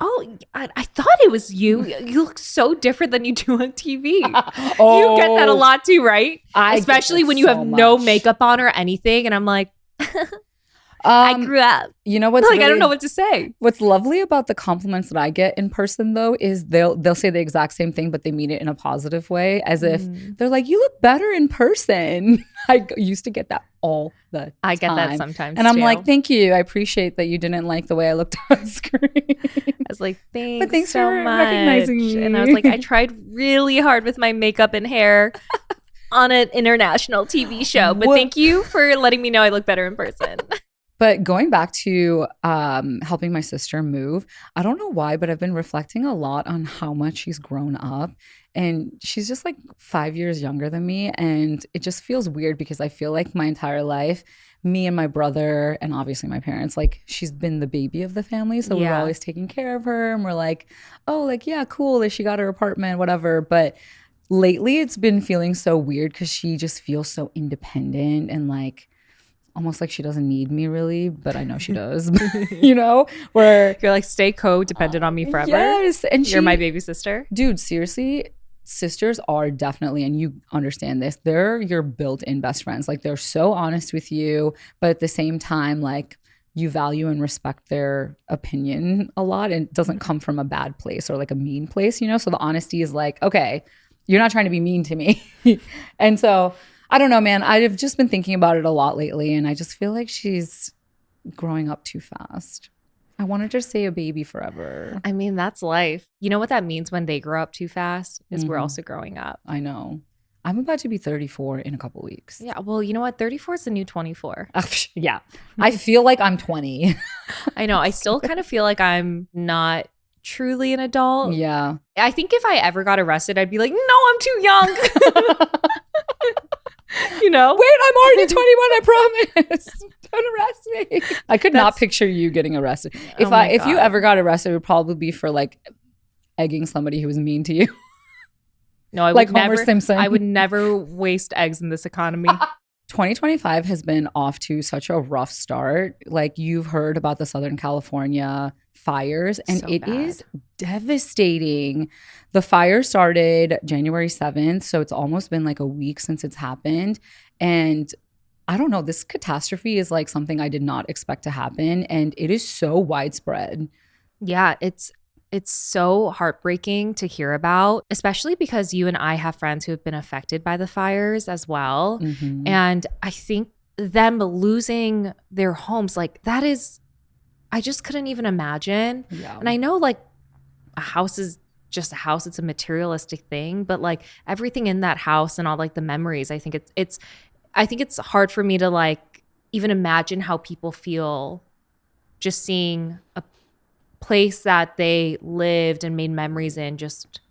oh, I thought it was you. You look so different than you do on TV. You get that a lot too, right? Especially when you have no makeup on or anything. And I'm like, I grew up. What's like, I don't know what to say. What's lovely about the compliments that I get in person, though, is they'll say the exact same thing, but they mean it in a positive way, as if they're like, you look better in person. I used to get that all the time. I get that sometimes, and I'm like, thank you. I appreciate that you didn't like the way I looked on screen. I was like, thanks so for much. Recognizing me. And I was like, I tried really hard with my makeup and hair on an international TV show, but thank you for letting me know I look better in person. But going back to helping my sister move, I don't know why, but I've been reflecting a lot on how much she's grown up. And she's just like 5 years younger than me. And it just feels weird because I feel like my entire life, me and my brother and obviously my parents, like she's been the baby of the family. So we're always taking care of her. And we're like, oh, like, yeah, cool that she got her apartment, whatever. But lately it's been feeling so weird because she just feels so independent and like, almost like she doesn't need me really, but I know she does, where you're like, stay co-dependent on me forever. Yes. And you're my baby sister. Dude, seriously, sisters are definitely, and you understand this, they're your built-in best friends. Like they're so honest with you, but at the same time, like you value and respect their opinion a lot, and it doesn't come from a bad place or like a mean place, so the honesty is like, okay, you're not trying to be mean to me. And so I don't know, man. I've just been thinking about it a lot lately, and I just feel like she's growing up too fast. I want to just stay a baby forever. I mean, that's life. You know what that means when they grow up too fast is we're also growing up. I know. I'm about to be 34 in a couple weeks. Yeah. Well, you know what? 34 is the new 24. Yeah. I feel like I'm 20. I know. I still kind of feel like I'm not truly an adult. Yeah. I think if I ever got arrested, I'd be like, no, I'm too young. You know? Wait, I'm already 21, I promise. Don't arrest me. I could not picture you getting arrested. If you ever got arrested, it would probably be for like egging somebody who was mean to you. No, I would like never, Homer Simpson. I would never waste eggs in this economy. 2025 has been off to such a rough start. Like you've heard about the Southern California fires, and So it bad. is devastating. The fire started January 7th, so it's almost been like a week since it's happened. And I don't know, this catastrophe is like something I did not expect to happen, and it is so widespread. Yeah, it's so heartbreaking to hear about, especially because you and I have friends who have been affected by the fires as well. Mhm. And I think them losing their homes, like that is, I just couldn't even imagine. Yeah. And I know like a house is just a house, it's a materialistic thing, but like everything in that house and all like the memories, I think it's hard for me to like even imagine how people feel just seeing a place that they lived and made memories in just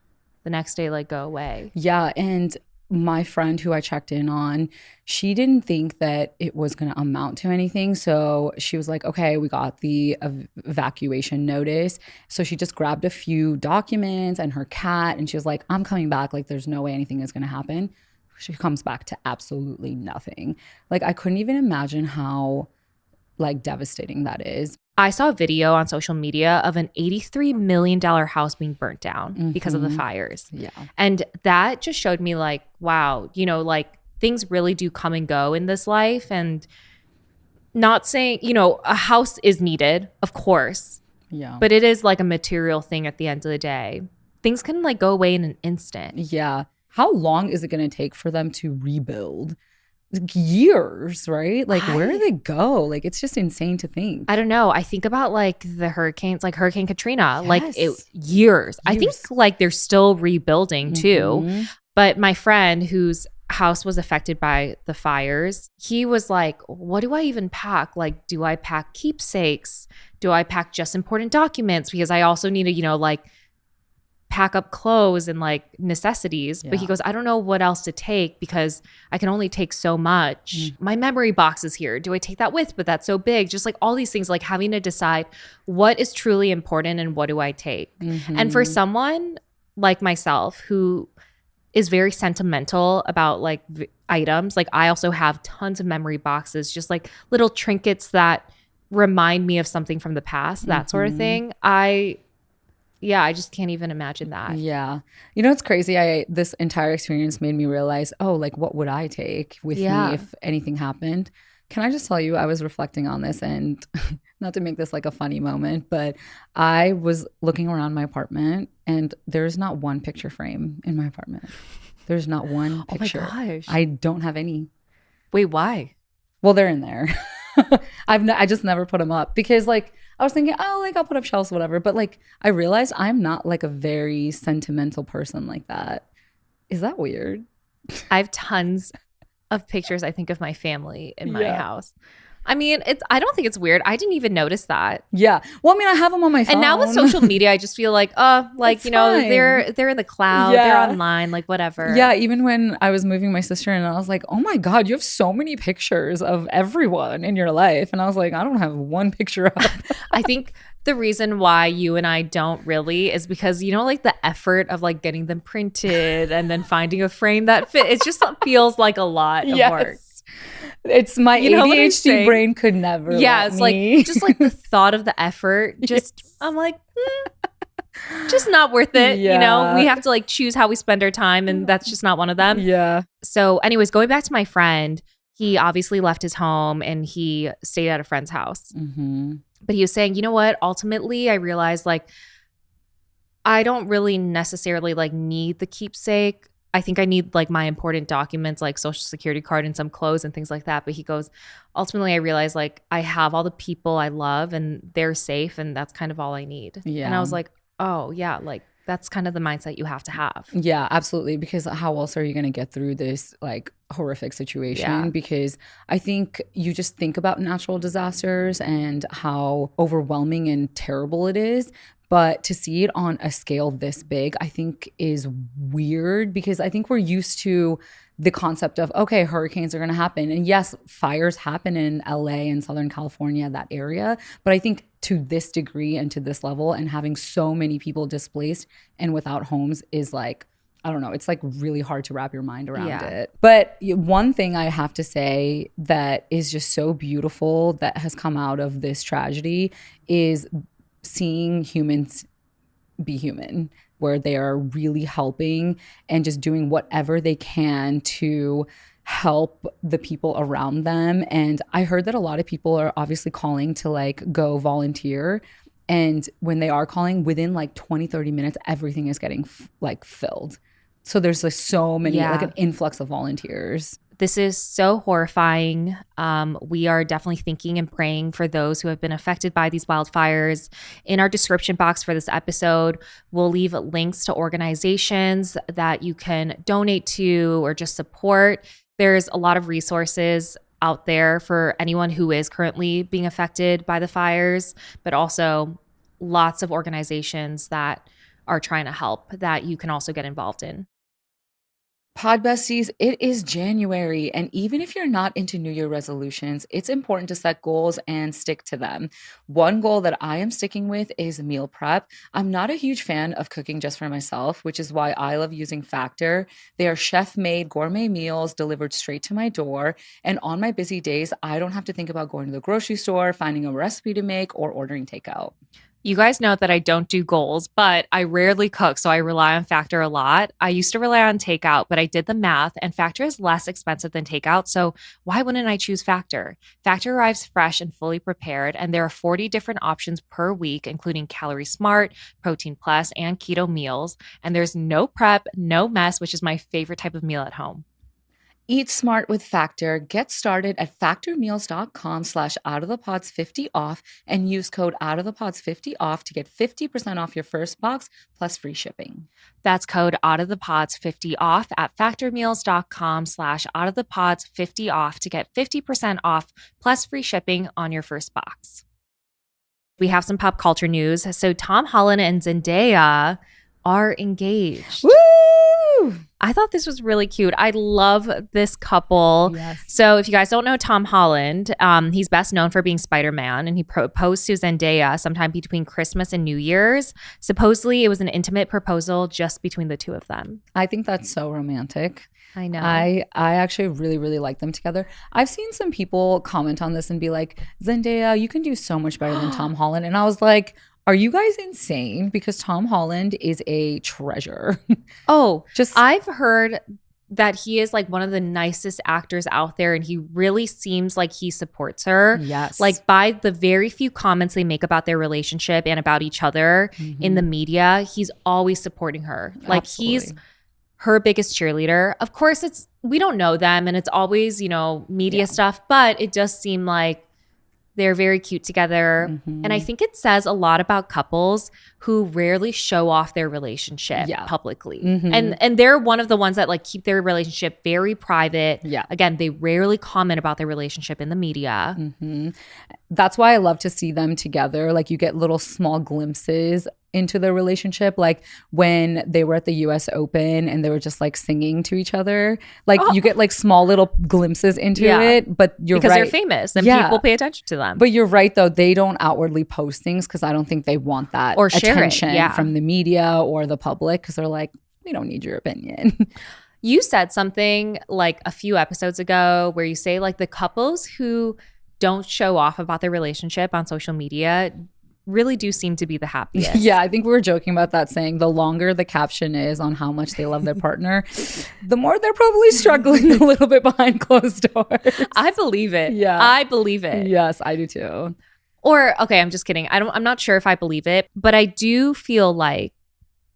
the next day like go away. Yeah, and my friend who I checked in on, she didn't think that it was going to amount to anything. So she was like, okay, we got the evacuation notice. So she just grabbed a few documents and her cat, and she was like, I'm coming back. Like, there's no way anything is going to happen. She comes back to absolutely nothing. Like, I couldn't even imagine how like devastating that is. I saw a video on social media of an $83 million house being burnt down because of the fires. Yeah. And that just showed me like, wow, you know, like things really do come and go in this life. And not saying, you know, a house is needed, of course. Yeah. But it is like a material thing at the end of the day. Things can like go away in an instant. Yeah. How long is it going to take for them to rebuild? Years, right? Like where do they go? Like it's just insane to think. I don't know. I think about like the hurricanes, like Hurricane Katrina, Yes. like years. I think like they're still rebuilding too. Mhm. But my friend whose house was affected by the fires, he was like, what do I even pack? Like, do I pack keepsakes? Do I pack just important documents? Because I also need to, you know, like pack up clothes and like necessities. But he Yeah. goes, I don't know what else to take because I can only take so much. My memory box is here. Do I take that with? But that's so big. Just like all these things, like having to decide what is truly important and what do I take? And for someone like myself who is very sentimental about like items, like I also have tons of memory boxes, just like little trinkets that remind me of something from the past, that sort of thing. I just can't even imagine that. Yeah. You know, it's crazy. This entire experience made me realize, oh, like what would I take with me if anything happened? Can I just tell you, I was reflecting on this, and not to make this like a funny moment, but I was looking around my apartment and there's not one picture frame in my apartment. There's not one picture. Oh my gosh. I don't have any. Wait, why? Well, they're in there. I just never put them up because like I was thinking, oh, like I'll put up shelves, whatever. But like I realized I'm not like a very sentimental person like that. Is that weird? I have tons of pictures, I think, of my family in my house. I mean, I don't think it's weird. I didn't even notice that. Yeah. Well, I mean, I have them on my phone. And now with social media, I just feel like, It's you know, fine. they're in the cloud, Yeah. they're online, like whatever. Yeah, even when I was moving my sister in, I was like, oh my God, you have so many pictures of everyone in your life. And I was like, I don't have one picture up. I think the reason why you and I don't really is because, you know, like the effort of like getting them printed and then finding a frame that fit, it just feels like a lot of work. It's my You know what I'm ADHD saying? brain could never. Yeah, let it's me. like just like the thought of the effort. Just I'm like, just not worth it. You know, Yeah. we have to like choose how we spend our time, and that's just not one of them. Yeah. So, anyways, going back to my friend, he obviously left his home and he stayed at a friend's house. Mm-hmm. But he was saying, you know what? Ultimately, I realized like I don't really necessarily like need the keepsake. I think I need like my important documents, like social security card and some clothes and things like that. But he goes, ultimately, I realized like I have all the people I love and they're safe and that's kind of all I need. Yeah. And I was like, oh yeah, like that's kind of the mindset you have to have. Yeah, absolutely. Because how else are you going to get through this like horrific situation? Yeah. Because I think you just think about natural disasters and how overwhelming and terrible it is. But to see it on a scale this big, I think is weird because I think we're used to the concept of, okay, hurricanes are going to happen. And yes, fires happen in LA and Southern California, that area. But I think to this degree and to this level and having so many people displaced and without homes is like, I don't know, it's like really hard to wrap your mind around it. But one thing I have to say that is just so beautiful that has come out of this tragedy is seeing humans be human, where they are really helping and just doing whatever they can to help the people around them. And I heard that a lot of people are obviously calling to like go volunteer. And when they are calling, within like 20, 30 minutes, everything is getting like filled. So there's like so many, like an influx of volunteers. This is so horrifying. We are definitely thinking and praying for those who have been affected by these wildfires. In our description box for this episode, we'll leave links to organizations that you can donate to or just support. There's a lot of resources out there for anyone who is currently being affected by the fires, but also lots of organizations that are trying to help that you can also get involved in. Pod Besties, it is January, and even if you're not into New Year resolutions, it's important to set goals and stick to them. One goal that I am sticking with is meal prep. I'm not a huge fan of cooking just for myself, which is why I love using Factor. They are chef-made gourmet meals delivered straight to my door, and on my busy days, I don't have to think about going to the grocery store, finding a recipe to make, or ordering takeout. You guys know that I don't do goals, but I rarely cook, so I rely on Factor a lot. I used to rely on takeout, but I did the math, and Factor is less expensive than takeout, so why wouldn't I choose Factor? Factor arrives fresh and fully prepared, and there are 40 different options per week, including Calorie Smart, Protein Plus, and keto meals, and there's no prep, no mess, which is my favorite type of meal at home. Eat smart with Factor. Get started at factormeals.com/outofthepods50 off and use code outofthepods50 off to get 50% off your first box plus free shipping. That's code outofthepods50 off at factormeals.com/outofthepods50 off to get 50% off plus free shipping on your first box. We have some pop culture news. So Tom Holland and Zendaya are engaged. Woo! I thought this was really cute. I love this couple. Yes. So if you guys don't know Tom Holland, he's best known for being Spider-Man, and he proposed to Zendaya sometime between Christmas and New Year's. Supposedly, it was an intimate proposal just between the two of them. I think that's so romantic. I know. I actually really, really like them together. I've seen some people comment on this and be like, Zendaya, you can do so much better than Tom Holland. And I was like, are you guys insane? Because Tom Holland is a treasure. I've heard that he is like one of the nicest actors out there, and he really seems like he supports her. Yes. Like by the very few comments they make about their relationship and about each other in the media, he's always supporting her. Like Absolutely. He's her biggest cheerleader. Of course, we don't know them, and it's always, media stuff, but it does seem like they're very cute together. And I think it says a lot about couples who rarely show off their relationship publicly. And they're one of the ones that like keep their relationship very private. Yeah. Again, they rarely comment about their relationship in the media. That's why I love to see them together. Like you get little small glimpses into their relationship, like when they were at the US Open and they were just like singing to each other. Like you get like small little glimpses into it, but because they're famous and people pay attention to them. But you're right though, they don't outwardly post things because I don't think they want that or share attention from the media or the public, because they're like, we don't need your opinion. You said something like a few episodes ago where you say like the couples who don't show off about their relationship on social media really do seem to be the happiest. Yeah, I think we were joking about that, saying the longer the caption is on how much they love their partner, the more they're probably struggling a little bit behind closed doors. I believe it. Yeah. I believe it. Yes, I do too. Or, okay, I'm just kidding. I'm not sure if I believe it, but I do feel like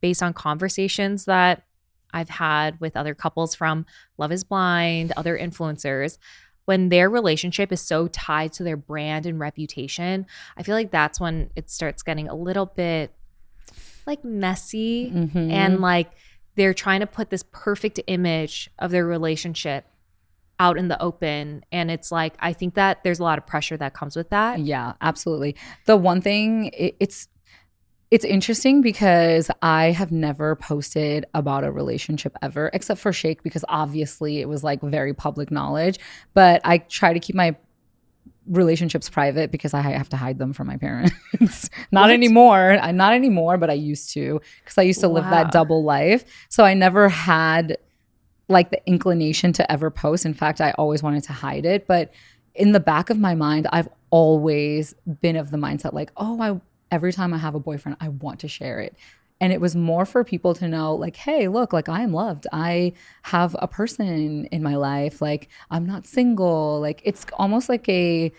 based on conversations that I've had with other couples from Love is Blind, other influencers, when their relationship is so tied to their brand and reputation, I feel like that's when it starts getting a little bit like messy and like they're trying to put this perfect image of their relationship out in the open. And it's like, I think that there's a lot of pressure that comes with that. Yeah, absolutely. The one thing, it's interesting because I have never posted about a relationship ever, except for Shake, because obviously it was like very public knowledge. But I try to keep my relationships private because I have to hide them from my parents. Not anymore. Not anymore, but I used to, because I used to live that double life. So I never had like the inclination to ever post. In fact, I always wanted to hide it. But in the back of my mind, I've always been of the mindset like, every time I have a boyfriend, I want to share it. And it was more for people to know like, hey, look, like I am loved. I have a person in my life. Like I'm not single. Like it's almost like a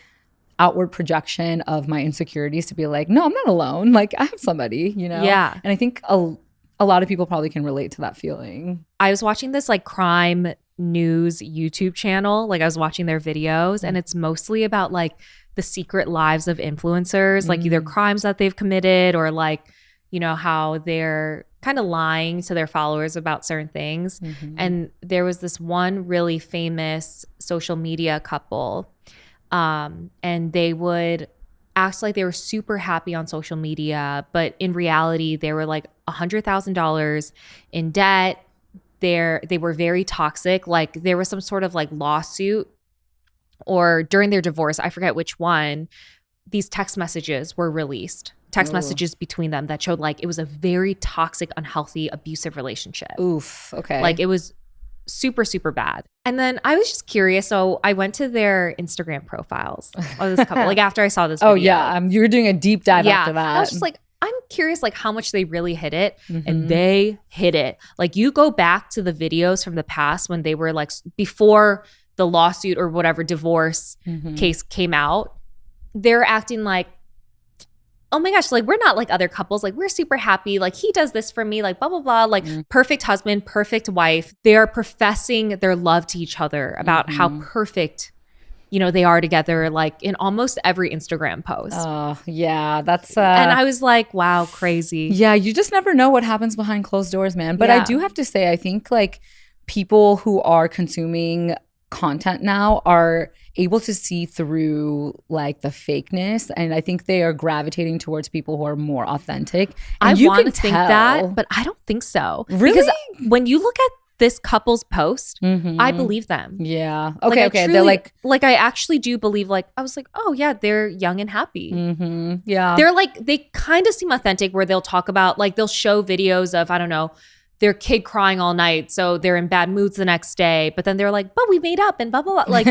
outward projection of my insecurities to be like, no, I'm not alone. Like I have somebody, you know? Yeah. And I think a lot of people probably can relate to that feeling. I was watching this like crime news YouTube channel. Like I was watching their videos and it's mostly about like the secret lives of influencers, like either crimes that they've committed or like, you know, how they're kind of lying to their followers about certain things. And there was this one really famous social media couple and they would act like they were super happy on social media, but in reality, they were like $100,000 in debt. They were very toxic. Like there was some sort of like lawsuit, or during their divorce, I forget which one, these text messages were released. Text messages between them that showed like it was a very toxic, unhealthy, abusive relationship. Oof. Okay. Like it was super, super bad. And then I was just curious. So I went to their Instagram profiles of this couple, like after I saw this video. Oh yeah. You were doing a deep dive after that. I was just like, I'm curious like how much they really hit it. And they hit it. Like you go back to the videos from the past when they were like before the lawsuit or whatever divorce case came out, they're acting like, oh my gosh, like we're not like other couples. Like we're super happy. Like he does this for me, like blah, blah, blah. Like perfect husband, perfect wife. They are professing their love to each other about how perfect, you know, they are together, like in almost every Instagram post. Oh, yeah. That's and I was like, wow, crazy. Yeah, you just never know what happens behind closed doors, man. But I do have to say, I think like people who are consuming content now are able to see through like the fakeness, and I think they are gravitating towards people who are more authentic. And I want to think that, but I don't think so. Really? Because when you look at this couple's post, I believe them. Yeah. Like, Okay. truly, They're like I actually do believe. Like I was like, oh yeah, they're young and happy. Yeah. They're like, they kind of seem authentic. Where they'll talk about like they'll show videos of, I don't know, their kid crying all night, so they're in bad moods the next day. But then they're like, but we made up and blah blah blah. Like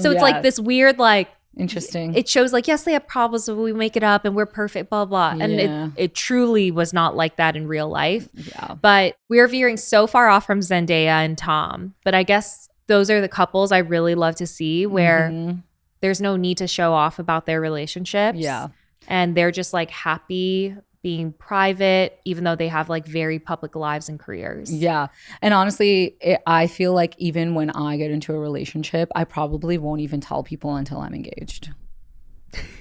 so it's like this weird like. Interesting. It shows like, yes, they have problems, but we make it up and we're perfect, blah, blah. And it truly was not like that in real life. Yeah. But we're veering so far off from Zendaya and Tom. But I guess those are the couples I really love to see where there's no need to show off about their relationships. Yeah. And they're just like happy being private, even though they have like very public lives and careers. Yeah. And honestly, I feel like even when I get into a relationship, I probably won't even tell people until I'm engaged.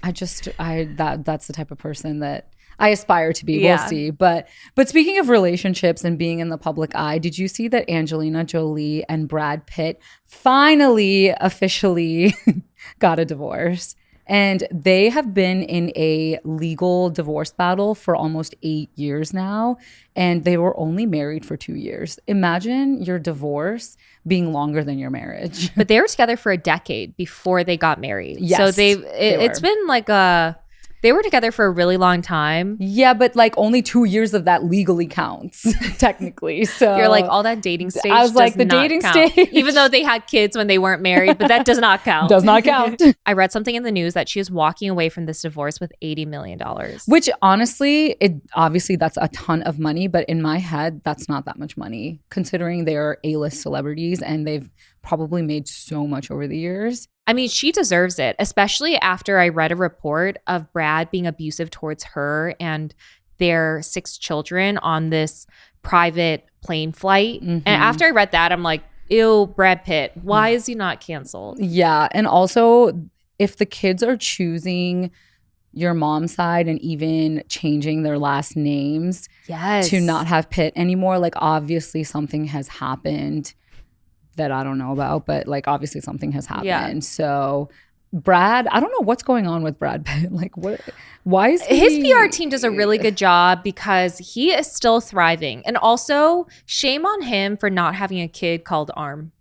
That's the type of person that I aspire to be. Yeah. We'll see. But speaking of relationships and being in the public eye, did you see that Angelina Jolie and Brad Pitt finally officially got a divorce? And they have been in a legal divorce battle for almost 8 years now. And they were only married for 2 years. Imagine your divorce being longer than your marriage. But they were together for a decade before they got married. Yes, so it's been like they were together for a really long time. Yeah, but like only 2 years of that legally counts, technically. So you're like, all that dating stage. I was like, the not dating count. stage. Even though they had kids when they weren't married, but that does not count. Does not count. I read something in the news that she is walking away from this divorce with $80 million. Which honestly, obviously that's a ton of money, but in my head, that's not that much money, considering they're A-list celebrities and they've probably made so much over the years. I mean, she deserves it, especially after I read a report of Brad being abusive towards her and their 6 children on this private plane flight. And after I read that, I'm like, ew, Brad Pitt, why is he not canceled? Yeah. And also, if the kids are choosing your mom's side and even changing their last names to not have Pitt anymore, like obviously something has happened that I don't know about, but like obviously something has happened. Yeah. So Brad, I don't know what's going on with Brad Pitt. Like what, why is he... His PR team does a really good job because he is still thriving. And also shame on him for not having a kid called Arm.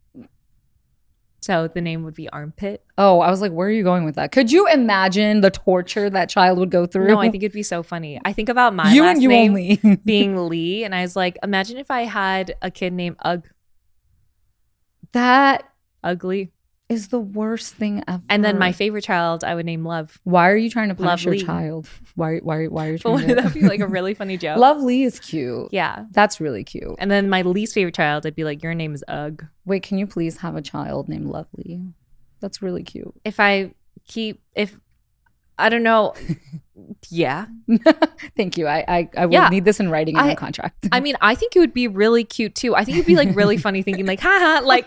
So the name would be Armpit. Oh, I was like, where are you going with that? Could you imagine the torture that child would go through? No, I think it'd be so funny. I think about my last name only. Being Lee. And I was like, imagine if I had a kid named Ugg. That ugly is the worst thing ever. And then my favorite child, I would name Love. Why are you trying to punish your child? Why are you trying to... Wouldn't that be like a really funny joke? Lovely is cute. Yeah. That's really cute. And then my least favorite child, I'd be like, your name is Ugg. Wait, can you please have a child named Lovely? That's really cute. I don't know. Yeah. Thank you. I will need this in writing in my contract. I mean, I think it would be really cute too. I think it'd be like really funny thinking like, haha, like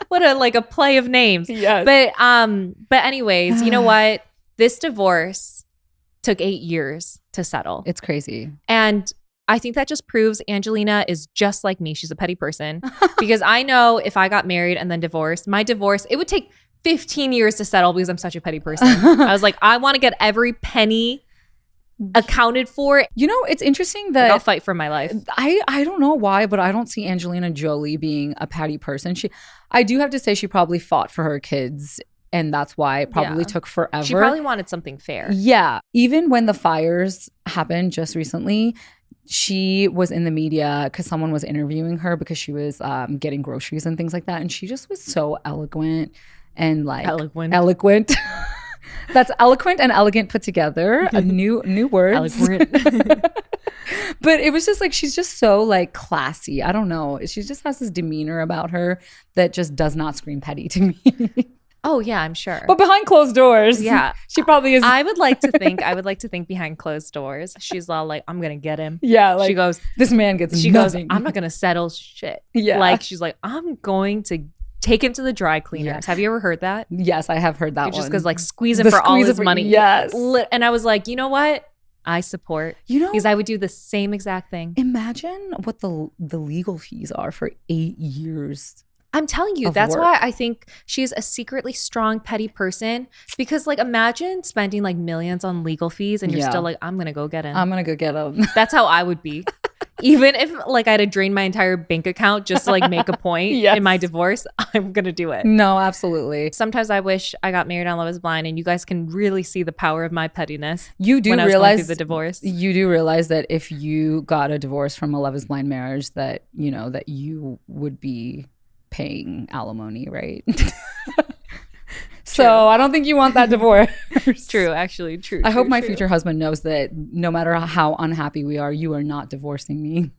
what a play of names. Yes. But anyways, you know what? This divorce took 8 years to settle. It's crazy. And I think that just proves Angelina is just like me. She's a petty person. Because I know if I got married and then divorced, my divorce, it would take 15 years to settle because I'm such a petty person. I was like, I want to get every penny accounted for. You know, it's interesting that I'll fight for my life. I don't know why, but I don't see Angelina Jolie being a petty person. I do have to say she probably fought for her kids, and that's why it probably took forever. She probably wanted something fair. Yeah. Even when the fires happened just recently, she was in the media because someone was interviewing her because she was getting groceries and things like that. And she just was so eloquent and like eloquent. That's eloquent and elegant put together. A new words. Eloquent. But it was just like, she's just so like classy. I don't know. She just has this demeanor about her that just does not scream petty to me. Oh yeah, I'm sure. But behind closed doors, yeah, she probably is. I would like to think behind closed doors, she's all like, I'm gonna get him. Yeah, like she goes, this man gets. She nothing. goes, I'm not gonna settle shit. Yeah, like she's like, I'm going to take him to the dry cleaners. Yeah. Have you ever heard that? Yes, I have heard that. It just goes like squeeze him for all his money. Yes, and I was like, you know what? I support. Because I would do the same exact thing. Imagine what the legal fees are for 8 years. I'm telling you, that's why I think she's a secretly strong, petty person. Because like, imagine spending like millions on legal fees and you're still like, I'm going to go get him. I'm going to go get him. That's how I would be. Even if like I had to drain my entire bank account just to like make a point in my divorce, I'm going to do it. No, absolutely. Sometimes I wish I got married on Love is Blind and you guys can really see the power of my pettiness. You do when realize I was going through the divorce. You do realize that if you got a divorce from a Love is Blind marriage, that, you know, that you would be paying alimony, right? So I don't think you want that divorce. True, actually, true. I hope my future husband knows that no matter how unhappy we are, you are not divorcing me.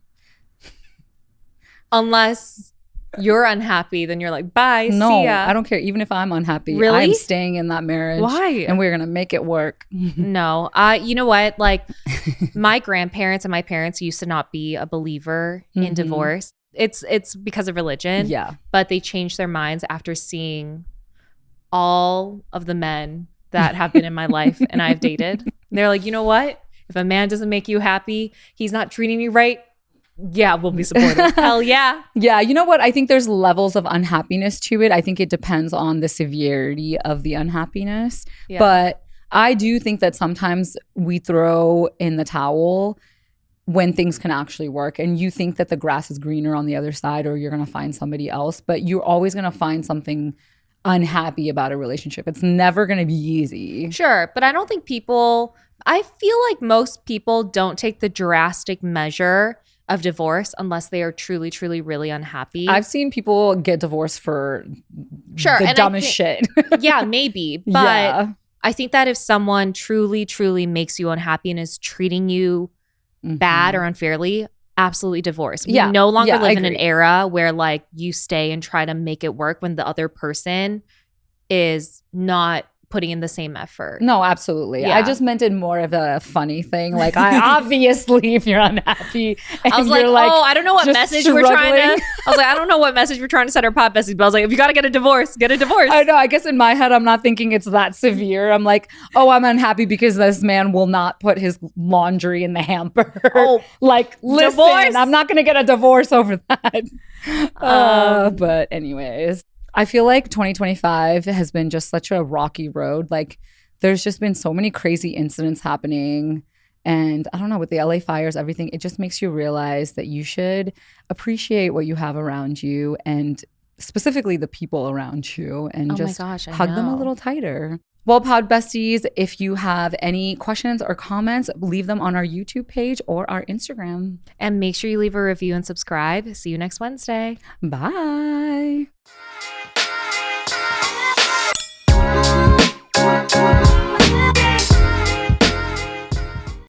Unless you're unhappy, then you're like, bye, no, see ya. I don't care. Even if I'm unhappy, really? I'm staying in that marriage. Why? And we're going to make it work. No. You know what? Like my grandparents and my parents used to not be a believer in divorce. It's because of religion. Yeah. But they changed their minds after seeing all of the men that have been in my life and I've dated. They're like, you know what? If a man doesn't make you happy, he's not treating you right. Yeah, we'll be supportive. Hell yeah. Yeah, you know what? I think there's levels of unhappiness to it. I think it depends on the severity of the unhappiness. Yeah. But I do think that sometimes we throw in the towel when things can actually work, and you think that the grass is greener on the other side or you're going to find somebody else, but you're always going to find something unhappy about a relationship. It's never going to be easy. Sure, but I don't think I feel like most people don't take the drastic measure of divorce unless they are truly, truly, really unhappy. I've seen people get divorced for the dumbest shit. Yeah, maybe. But I think that if someone truly, truly makes you unhappy and is treating you bad or unfairly, absolutely divorce. We no longer live in an era where like you stay and try to make it work when the other person is not putting in the same effort. No, absolutely. Yeah. I just meant it more of a funny thing. Like, I obviously, if you're unhappy, and I was you're like, oh, I don't know what just message we're trying struggling. to. I was like, I don't know what message we're trying to send our pod besties. But I was like, if you got to get a divorce, get a divorce. I know. I guess in my head, I'm not thinking it's that severe. I'm like, oh, I'm unhappy because this man will not put his laundry in the hamper. Oh, like, listen, divorce? I'm not going to get a divorce over that. But anyways, I feel like 2025 has been just such a rocky road. Like, there's just been so many crazy incidents happening. And I don't know, with the LA fires, everything, it just makes you realize that you should appreciate what you have around you and specifically the people around you and just hug them a little tighter. Well, Pod Besties, if you have any questions or comments, leave them on our YouTube page or our Instagram. And make sure you leave a review and subscribe. See you next Wednesday. Bye.